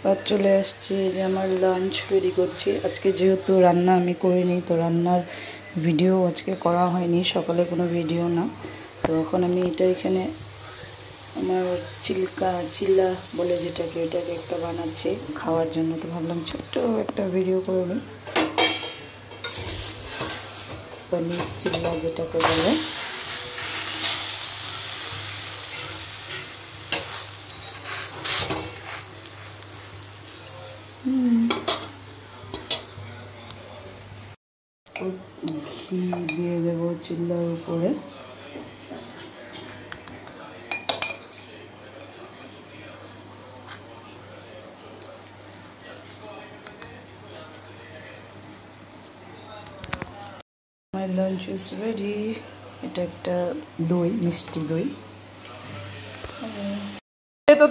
আর চলে আসছে যে আমার লাঞ্চ রেডি করছি। আজকে যেহেতু রান্না আমি করিনি, তো রান্নার ভিডিও আজকে করা হয়নি, সকালে কোনো ভিডিও না। তো এখন আমি এটা এখানে আমার চিল্লা বলে যেটাকে, এটাকে একটা বানাচ্ছি খাওয়ার জন্য। তো ভাবলাম ছোট্ট একটা ভিডিও করে নিই, পনির চিল্লা যেটাকে বলে। ঘি দিয়ে দেবো চিল্লার উপরে। My lunch is ready. এটা একটা দই, মিষ্টি দই।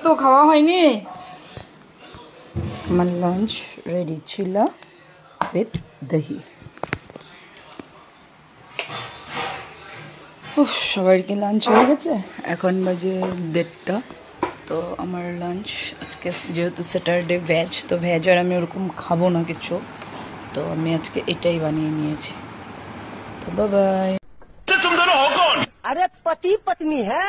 তো খাওয়া হয়নি। আমার লাঞ্চ রেডি, চিল্লা উইথ দহি। সবাইকে লাঞ্চ হয়ে গেছে, এখন বাজে 1:30টা। তো আমার লাঞ্চ আজকে যেহেতু স্যাটারডে ভেজ, তো ভেজ আর আমি ওরকম খাবো না কিছু, তো আমি আজকে এটাই বানিয়ে নিয়েছি। তো বাই বাই। तुम दोनों हो कौन? अरे पति पत्नी है।